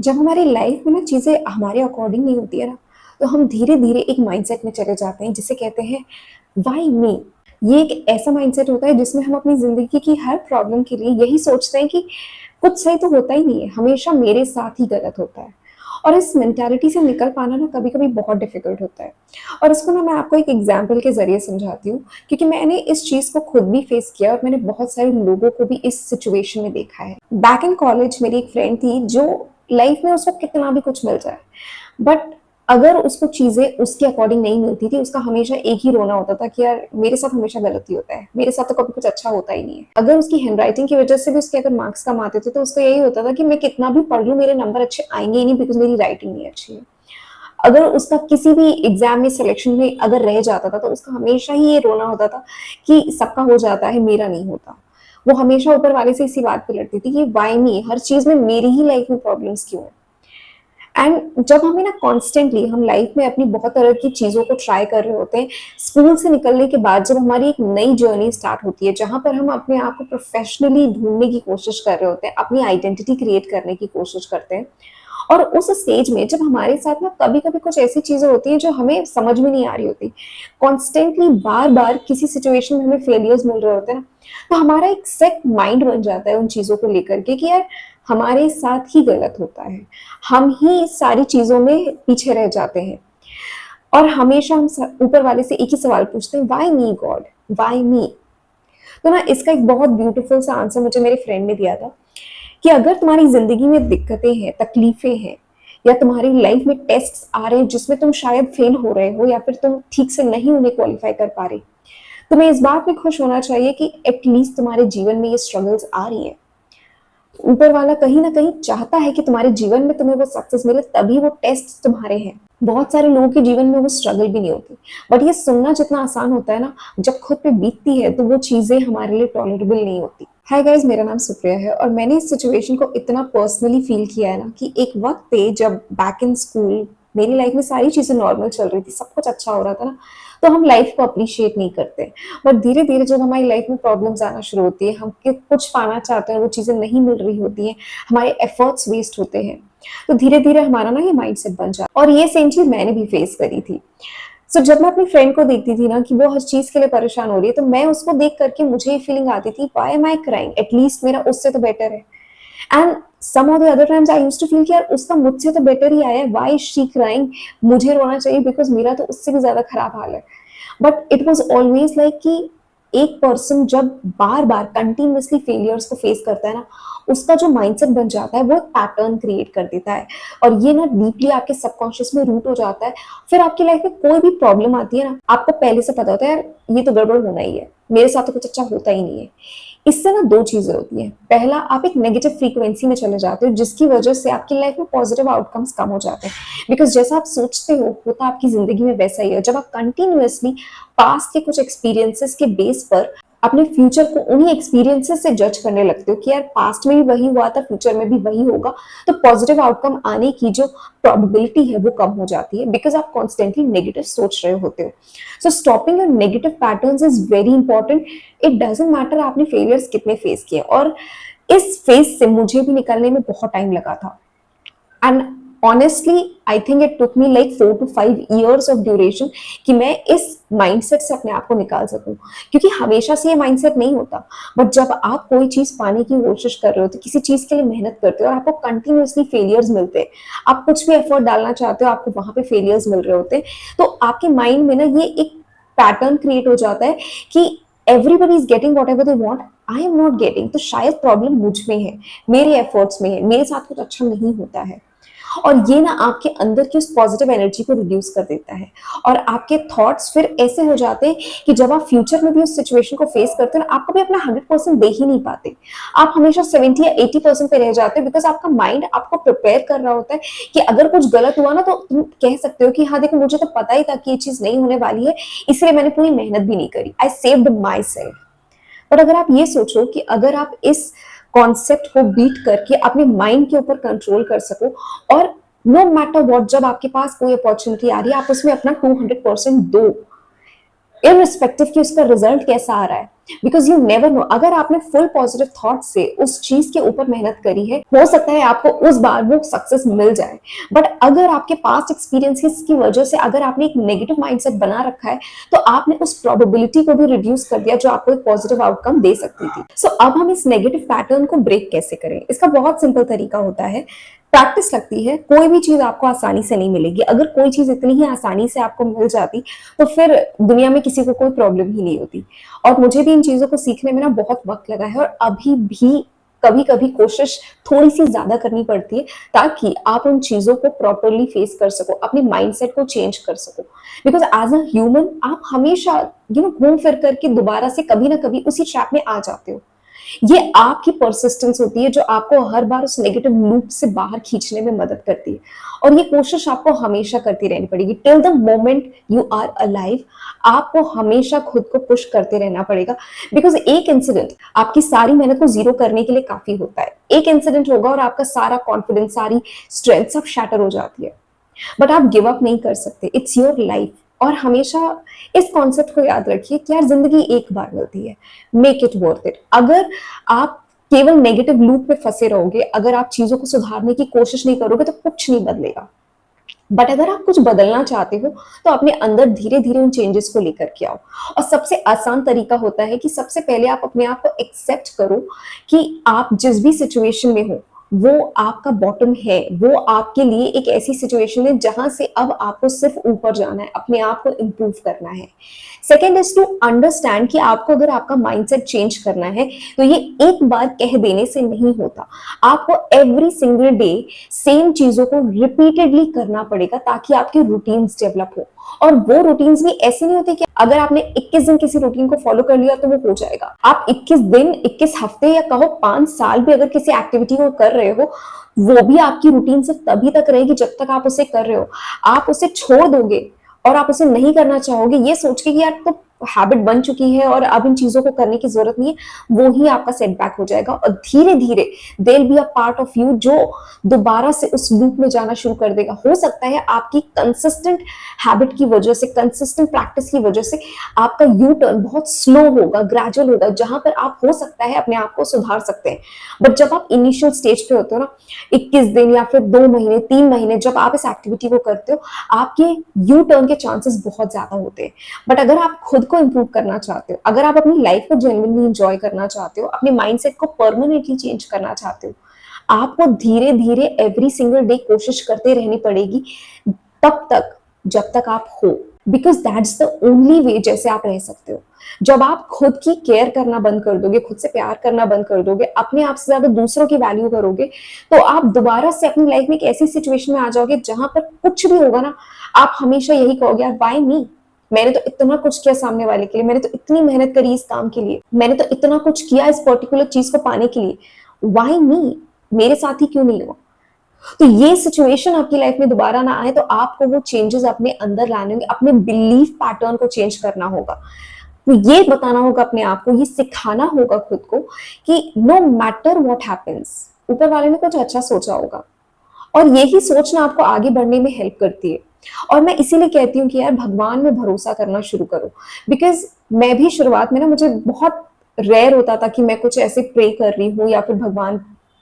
जब हमारी लाइफ में ना चीज़ें हमारे अकॉर्डिंग नहीं होती है ना, तो हम धीरे-धीरे एक माइंडसेट में चले जाते हैं जिसे कहते हैं व्हाई मी? ये एक ऐसा माइंडसेट होता है जिसमें हम अपनी ज़िंदगी की हर प्रॉब्लम के लिए यही सोचते हैं कि कुछ सही तो होता ही नहीं है, हमेशा मेरे साथ ही गलत होता है। और इस मेंटालिटी से निकल पाना ना कभी-कभी बहुत डिफ़िकल्ट होता है। और इसको ना मैं आपको एक एग्ज़ाम्पल के ज़रिए समझाती हूँ, क्योंकि मैंने इस चीज़ को खुद भी फेस किया और मैंने बहुत सारे लोगों को भी इस सिचुएशन में देखा है। बैक इन कॉलेज मेरी एक फ्रेंड थी जो लाइफ में उसको कितना भी कुछ मिल जाए, बट अगर उसको चीज़ें उसके अकॉर्डिंग नहीं मिलती थी, उसका हमेशा एक ही रोना होता था कि यार मेरे साथ हमेशा गलत ही होता है, मेरे साथ तो कभी कुछ अच्छा होता ही नहीं है। अगर उसकी हैंडराइटिंग की वजह से भी उसके अगर मार्क्स कम आते थे, तो उसको यही होता था कि मैं कितना भी पढ़ लूँ, मेरे नंबर अच्छे आएँगे ही नहीं बिकॉज़ मेरी राइटिंग नहीं अच्छी है। अगर उसका किसी भी एग्ज़ाम में सिलेक्शन में अगर रह जाता था, तो उसका हमेशा ही ये रोना होता था कि सबका हो जाता है, मेरा नहीं होता। वो हमेशा ऊपर वाले से इसी बात पे लड़ती थी कि व्हाई मी? हर चीज़ में मेरी ही लाइफ में प्रॉब्लम्स क्यों हैं? एंड जब हमें ना कॉन्स्टेंटली हम लाइफ में अपनी बहुत तरह की चीज़ों को ट्राई कर रहे होते हैं, स्कूल से निकलने के बाद जब हमारी एक नई जर्नी स्टार्ट होती है, जहाँ पर हम अपने आप को प्रोफ़ेशनली ढूँढने की कोशिश कर रहे होते हैं, अपनी आइडेंटिटी क्रिएट करने की कोशिश करते हैं। और उस स्टेज में जब हमारे साथ ना कभी-कभी कुछ ऐसी चीज़ें होती हैं जो हमें समझ में नहीं आ रही होती। कॉन्स्टेंटली बार-बार किसी सिचुएशन में हमें फेलियर्स मिल रहे होते हैं ना, तो हमारा एक सेट माइंड बन जाता है उन चीज़ों को लेकर के कि यार हमारे साथ ही गलत होता है। हम ही सारी चीज़ों में पीछे रह जाते हैं और हमेशा हम स ऊपर वाले से एक ही सवाल पूछते हैं, व्हाई मी गॉड? व्हाई मी? तो ना इसका एक बहुत ब्यूटीफुल सा आंसर मुझे मेरे फ्रेंड ने दिया था कि अगर तुम्हारी ज़िंदगी में दिक्कतें हैं, तकलीफ़ें हैं या तुम्हारी लाइफ़ में टेस्ट्स आ रहे हैं जिसमें तुम शायद फेल हो रहे हो या फिर तुम ठीक से नहीं उन्हें क्वालीफ़ाई कर पा रहे, तुम्हें इस बात में खुश होना चाहिए कि एट लीस्ट तुम्हारे जीवन में ये स्ट्रगल्स आ रही हैं। ऊपर वाला कहीं न कहीं चाहता है कि तुम्हारे जीवन में तुम्हें वो सक्सेस मिले, तभी वो टेस्ट तुम्हारे हैं। बहुत सारे लोगों के जीवन में वो स्ट्रगल भी नहीं होती। बट ये सुनना जितना आसान होता है ना, जब खुद पे बीतती है तो वो चीज़ें हमारे लिए टॉलरेबल नहीं होती। हाय गाइस, मेरा नाम सुप्रिया है और मैंने इस सिचुएशन को इतना पर्सनली फ़ील किया है ना कि एक वक़्त पे जब बैक इन स्कूल मेरी लाइफ़ में सारी चीज़ें नॉर्मल चल रही थी, सब कुछ अच्छा हो रहा था ना, तो हम लाइफ़ को एप्रिशिएट नहीं करते। बट धीरे-धीरे जब हमारी लाइफ़ में प्रॉब्लम्स आना शुरू होती है, हम कि कुछ पाना चाहते हैं, वो चीज़ें नहीं मिल रही होती हैं, हमारे एफर्ट्स वेस्ट होते हैं, तो धीरे-धीरे हमारा ना ये माइंडसेट बन जाता है और ये सेम चीज़ मैंने भी फेस करी थी। सो जब मैं अपनी फ्रेंड को देखती थी ना कि वो हर चीज़ के लिए परेशान हो रही है, तो मैं उसको देख कर के मुझे ये फीलिंग आती थी, why am I crying? At least मेरा उससे तो बेटर है। And some of the other times I used to feel कि यार उसका मुझसे तो बेटर ही आया है, व्हाई इज शी क्राइंग? मुझे रोना चाहिए बिकॉज़ मेरा तो उससे भी ज़्यादा खराब हाल है। But it was always like कि एक पर्सन जब बार-बार कंटीन्यूअसली फेलियर्स को फेस करता है ना, उसका जो माइंडसेट बन जाता है, वो एक पैटर्न क्रिएट कर देता है और ये ना डीपली आपके सबकॉन्शियस में रूट हो जाता है। फिर आपकी लाइफ में कोई भी प्रॉब्लम आती है ना, आपको पहले से पता होता है यार ये तो गड़बड़ होना ही है, मेरे साथ तो कुछ अच्छा होता ही नहीं है। इससे ना 2 चीज़ें होती हैं। पहला, आप एक नेगेटिव फ्रीक्वेंसी में चले जाते हो जिसकी वजह से आपकी लाइफ में पॉजिटिव आउटकम्स कम हो जाते हैं। बिकॉज़ जैसा आप सोचते हो, होता आपकी ज़िंदगी में वैसा ही है। जब आप कंटीन्यूअसली पास्ट के कुछ एक्सपीरियंसेस के बेस पर अपने फ्यूचर को उन्हीं एक्सपीरियंसेस से जज करने लगते हो कि यार पास्ट में भी वही हुआ था, फ्यूचर में भी वही होगा, तो पॉजिटिव आउटकम आने की जो प्रोबेबिलिटी है वो कम हो जाती है बिकॉज़ आप कॉन्स्टेंटली नेगेटिव सोच रहे होते हो। So stopping your negative patterns is very important. It doesn't matter आपने फेलियर्स कितने फेस किए और इस फेज़ से मुझे भी निकलने में बहुत टाइम लगा था। And honestly I think it took me like 4 to 5 years of duration कि मैं इस माइंडसेट से अपने आप को निकाल सकूं, क्योंकि हमेशा से ये माइंडसेट नहीं होता। बट जब आप कोई चीज पाने की कोशिश कर रहे हो, तो किसी चीज के लिए मेहनत करते हो और आपको कंटिन्यूअसली फेलियर्स मिलते हैं, आप कुछ भी एफर्ट डालना चाहते हो, आपको वहां पे फेलियर्स मिल रहे होते हैं, तो आपके माइंड में ना ये एक पैटर्न क्रिएट हो जाता है कि everybody is getting what ever they want, I am not getting, तो शायद प्रॉब्लम मुझ में है, मेरे एफर्ट्स में है, मेरे साथ कुछ अच्छा नहीं होता है। और ये ना आपके अंदर की उस पॉजिटिव एनर्जी को रिड्यूस कर देता है और आपके थॉट्स फिर ऐसे हो जाते हैं कि जब आप फ्यूचर में भी उस सिचुएशन को फेस करते हो ना, आप कभी अपना 100% दे ही नहीं पाते। आप हमेशा 70 या 80% पे रह जाते हो बिकॉज आपका माइंड आपको प्रिपेयर कर रहा होता है कि अगर कुछ गलत हुआ ना, तो तुम कह सकते हो कि हाँ देखो, मुझे तो पता ही था कि ये चीज नहीं होने वाली है, इसलिए मैंने पूरी मेहनत भी नहीं करी, I saved my self. But अगर आप ये सोचो कि अगर आप इस कॉन्सेप्ट को बीट करके अपने माइंड के ऊपर कंट्रोल कर सको और नो मैटर व्हाट, जब आपके पास कोई अपॉर्चुनिटी आ रही है, आप उसमें अपना 200% दो, इररिस्पेक्टिव कि उसका रिजल्ट कैसा आ रहा है, बिकॉज यू नेवर नो। अगर आपने फुल पॉजिटिव थॉट से उस चीज के ऊपर मेहनत करी है, हो सकता है आपको उस बार वो सक्सेस मिल जाए। बट अगर आपके पास्ट एक्सपीरियंसेस की वजह से अगर आपने एक नेगेटिव माइंडसेट बना रखा है, तो आपने उस प्रोबेबिलिटी को भी रिड्यूस कर दिया जो आपको एक पॉजिटिव आउटकम दे सकती थी। सो अब हम इस नेगेटिव पैटर्न को ब्रेक कैसे करें? इसका बहुत सिंपल तरीका होता है, प्रैक्टिस लगती है। कोई भी चीज आपको आसानी से नहीं मिलेगी। अगर कोई चीज इतनी ही आसानी से आपको मिल जाती, तो फिर दुनिया में किसी को कोई प्रॉब्लम ही नहीं होती। और मुझे भी इन चीजों को सीखने में ना बहुत वक्त लगा है, और अभी भी कभी कभी कोशिश थोड़ी सी ज्यादा करनी पड़ती है, ताकि आप उन चीजों को प्रॉपरली फेस कर सको, अपने माइंडसेट को चेंज कर सको। बिकॉज एज अ ह्यूमन आप हमेशा घूम फिर करके दोबारा से कभी ना कभी उसी ट्रैप में आ जाते हो। ये आपकी परसिस्टेंस होती है जो आपको हर बार उस नेगेटिव लूप से बाहर खींचने में मदद करती है, और ये कोशिश आपको हमेशा करती रहनी पड़ेगी till the moment you are alive. आपको हमेशा खुद को पुश करते रहना पड़ेगा, बिकॉज एक इंसिडेंट आपकी सारी मेहनत को जीरो करने के लिए काफी होता है। एक इंसिडेंट होगा और आपका सारा कॉन्फिडेंस, सारी स्ट्रेंथ सब शैटर हो जाती है। बट आप गिव अप नहीं कर सकते, इट्स योर लाइफ। और हमेशा इस कॉन्सेप्ट को याद रखिए कि यार जिंदगी एक बार मिलती है, मेक इट वर्थ इट। अगर आप केवल नेगेटिव लूप में फंसे रहोगे, अगर आप चीजों को सुधारने की कोशिश नहीं करोगे, तो कुछ नहीं बदलेगा। बट अगर आप कुछ बदलना चाहते हो, तो अपने अंदर धीरे धीरे उन चेंजेस को लेकर के आओ। और सबसे आसान तरीका होता है कि सबसे पहले आप अपने आप को एक्सेप्ट करो कि आप जिस भी सिचुएशन में हो, वो आपका बॉटम है। वो आपके लिए एक ऐसी सिचुएशन है जहां से अब आपको सिर्फ ऊपर जाना है, अपने आप को इम्प्रूव करना है। सेकेंड इज टू अंडरस्टैंड कि आपको अगर आपका माइंडसेट चेंज करना है, तो ये एक बार कह देने से नहीं होता। आपको एवरी सिंगल डे सेम चीजों को रिपीटेडली करना पड़ेगा, ताकि आपकी रूटीन्स डेवलप हो। और वो रूटीन्स भी ऐसे नहीं होते कि अगर आपने 21 दिन किसी रूटीन को फॉलो कर लिया तो वो हो जाएगा। आप 21 दिन, 21 हफ्ते, या कहो 5 साल भी अगर किसी एक्टिविटी को कर रहे हो, वो भी आपकी रूटीन सिर्फ तभी तक रहेगी जब तक आप उसे कर रहे हो। आप उसे छोड़ दोगे और आप उसे नहीं करना चाहोगे ये सोच के कि यार तो हैबिट बन चुकी है और अब इन चीजों को करने की जरूरत नहीं है, वो ही आपका सेटबैक हो जाएगा। और धीरे धीरे there will be a part of you जो दोबारा से उस लूप में जाना शुरू कर देगा। हो सकता है आपकी कंसिस्टेंट हैबिट की वजह से, कंसिस्टेंट प्रैक्टिस की वजह से आपका यू टर्न बहुत स्लो होगा, ग्रेजुअल होगा, जहां पर आप हो सकता है अपने आप को सुधार सकते हैं। बट जब आप इनिशियल स्टेज पे होते हो ना, 21 दिन या फिर 2 महीने, 3 महीने जब आप इस एक्टिविटी को करते हो, आपके यू टर्न के चांसेस बहुत ज्यादा होते हैं। बट अगर आप खुद को इंप्रूव करना चाहते हो, अगर आप अपनी लाइफ को जेन्युइनली एंजॉय करना चाहते हो, अपने माइंडसेट को परमानेंटली चेंज करना चाहते हो, आपको धीरे धीरे एवरी सिंगल डे कोशिश करते रहनी पड़ेगी, तब तक जब तक आप हो। Because that's the only way जैसे आप रह सकते हो। जब आप खुद की केयर करना बंद कर दोगे, खुद से प्यार करना बंद कर दोगे, अपने आप से ज्यादा दूसरों की वैल्यू करोगे, तो आप दोबारा से अपनी लाइफ में एक ऐसी सिचुएशन में आ जाओगे जहां पर कुछ भी होगा ना, आप हमेशा यही कहोगे, यार व्हाई मी? मैंने तो इतना कुछ किया सामने वाले के लिए, मैंने तो इतनी मेहनत करी इस काम के लिए, मैंने तो इतना कुछ किया इस पर्टिकुलर चीज को पाने के लिए, व्हाई मी? मेरे साथ ही क्यों नहीं हुआ? तो ये सिचुएशन आपकी लाइफ में दोबारा ना आए, तो आपको वो चेंजेस अपने अंदर लाने होंगे, अपने बिलीफ पैटर्न को चेंज करना होगा। तो ये बताना होगा अपने आप को, ये सिखाना होगा खुद को कि नो मैटर व्हाट हैपेंस, ऊपर वाले ने कुछ अच्छा सोचा होगा। और यही सोचना आपको आगे बढ़ने में हेल्प करती है। और मैं इसीलिए कहती हूँ कि यार भगवान में भरोसा करना शुरू करो। बिकॉज मैं भी शुरुआत में ना, मुझे बहुत रेयर होता था कि मैं कुछ ऐसे प्रे कर रही हूँ या फिर भगवान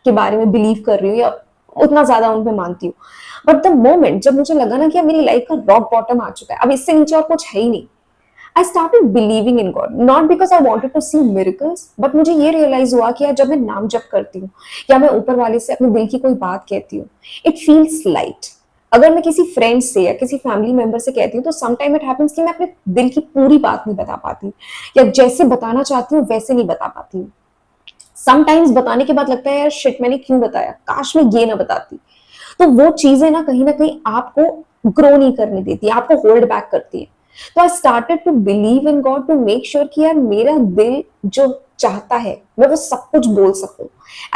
के बारे में बिलीव कर रही हूँ या उतना ज्यादा उन पे मानती हूँ। बट द मोमेंट जब मुझे लगा ना कि मेरी लाइफ का रॉक बॉटम आ चुका है, अब इससे नीचे और कुछ है ही नहीं, I started believing in God, not because I wanted to see miracles, but मुझे ये रियलाइज हुआ कि यार जब मैं नाम जप करती हूँ या मैं ऊपर वाले से अपने दिल की कोई बात कहती हूँ, it feels light। अगर मैं किसी फ्रेंड से या किसी फैमिली मेंबर से कहती हूँ, तो समटाइम इट हैपेंस कि मैं अपने दिल की पूरी बात नहीं बता पाती, या जैसे बताना चाहती हूँ वैसे नहीं बता पाती हूँ। समटाइम्स बताने के बाद लगता है यार शिट, मैंने क्यों बताया, काश मैं ये ना बताती। तो वो चीजें ना कहीं आपको ग्रो नहीं करने देती, आपको होल्ड बैक करती है। तो I started to believe in God, to make sure कि यार मेरा दिल जो चाहता है मैं वो सब कुछ बोल सकूं।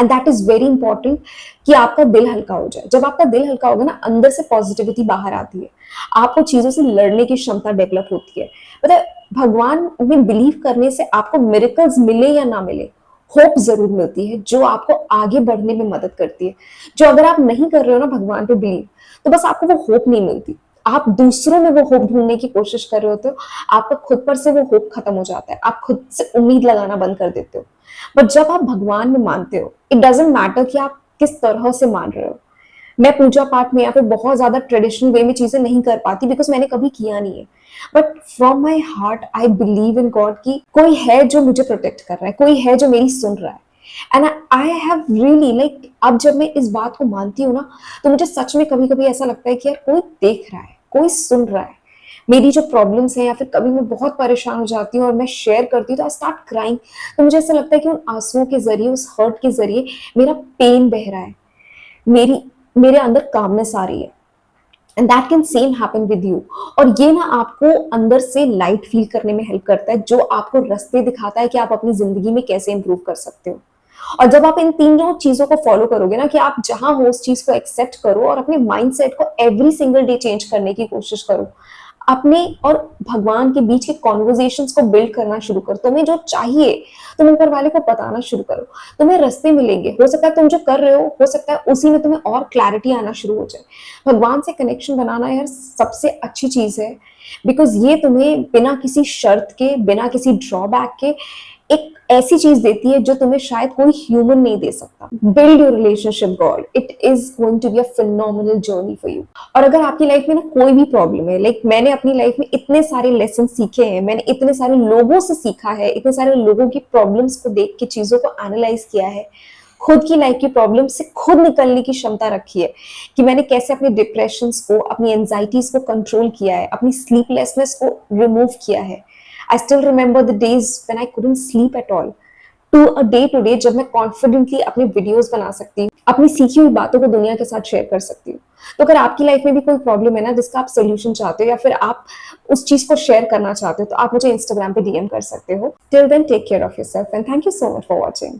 And that is very important कि आपका दिल हल्का हो जाए। जब आपका दिल हल्का होगा ना, अंदर से पॉजिटिविटी बाहर आती है, आपको चीजों से लड़ने की क्षमता डेवलप होती है। मतलब भगवान में बिलीव करने से आपको मिरेकल्स मिले या ना मिले, होप जरूर मिलती है, जो आपको आगे बढ़ने में मदद करती है। जो अगर आप नहीं कर रहे हो ना भगवान पे बिलीव, तो बस आपको वो होप नहीं मिलती, आप दूसरों में वो होप ढूंढने की कोशिश कर रहे होते हो, आपका खुद पर से वो होप खत्म हो जाता है, आप खुद से उम्मीद लगाना बंद कर देते हो। बट जब आप भगवान में मानते हो, इट डजेंट मैटर कि आप किस तरह से मान रहे हो। मैं पूजा पाठ में या फिर बहुत ज्यादा ट्रेडिशनल वे में चीजें नहीं कर पाती बिकॉज मैंने कभी किया नहीं है, but from my heart I believe in God कि कोई है जो मुझे प्रोटेक्ट कर रहा है, कोई है जो मेरी सुन रहा है। And I have really like, अब जब मैं इस बात को मानती हूँ ना, तो मुझे सच में कभी कभी ऐसा लगता है कि यार कोई देख रहा है, कोई सुन रहा है मेरी जो प्रॉब्लम्स हैं, या फिर कभी मैं बहुत परेशान हो जाती हूँ और मैं शेयर करती हूँ तो आई स्टार्ट क्राइंग। तो मुझे ऐसा लगता है कि उन आंसुओं के जरिए, उस हर्ट के जरिए मेरा पेन बह रहा है, मेरी मेरे अंदर कामनेस आ रही है। And that can same happen with you. और ये ना आपको अंदर से लाइट फील करने में हेल्प करता है, जो आपको रास्ते दिखाता है कि आप अपनी जिंदगी में कैसे इंप्रूव कर सकते हो। और जब आप इन तीनों चीजों को फॉलो करोगे ना, कि आप जहां हो उस चीज को एक्सेप्ट करो और अपने माइंडसेट को एवरी सिंगल डे चेंज करने की कोशिश करो, अपने और भगवान के बीच के कॉन्वर्जेशंस को बिल्ड करना शुरू करो, तुम्हें जो चाहिए तुम ऊपर वाले को बताना शुरू करो, तुम्हें रास्ते मिलेंगे। हो सकता है तुम जो कर रहे हो सकता है उसी में तुम्हें और क्लैरिटी आना शुरू हो जाए। भगवान से कनेक्शन बनाना यार सबसे अच्छी चीज है, बिकॉज ये तुम्हें बिना किसी शर्त के, बिना किसी ड्रॉबैक के एक ऐसी चीज देती है जो तुम्हें शायद कोई ह्यूमन नहीं दे सकता। Build your relationship God, it is going to be a phenomenal journey for you. और अगर आपकी लाइफ में ना कोई भी प्रॉब्लम है, लाइक मैंने अपनी लाइफ में इतने सारे लेसन सीखे हैं, मैंने इतने सारे लोगों से सीखा है, इतने सारे लोगों की प्रॉब्लम्स को देख के चीजों को एनालाइज किया है, खुद की लाइफ की प्रॉब्लम से खुद निकलने की क्षमता रखी है, कि मैंने कैसे अपने डिप्रेशंस को, अपनी एंजाइटीज को कंट्रोल किया है, अपनी स्लीपलेसनेस को रिमूव किया है। I still remember the days when I couldn't sleep at all. To a day to day जब मैं कॉन्फिडेंटली अपने वीडियोस बना सकती हूँ, अपनी सीखी हुई बातों को दुनिया के साथ शेयर कर सकती हूँ। तो अगर आपकी लाइफ में भी कोई प्रॉब्लम है ना, जिसका आप सोल्यूशन चाहते हो या फिर आप उस चीज को शेयर करना चाहते हो, तो आप मुझे इंस्टाग्राम पे डीएम कर सकते हो। Till then take care of yourself and thank you so much for watching.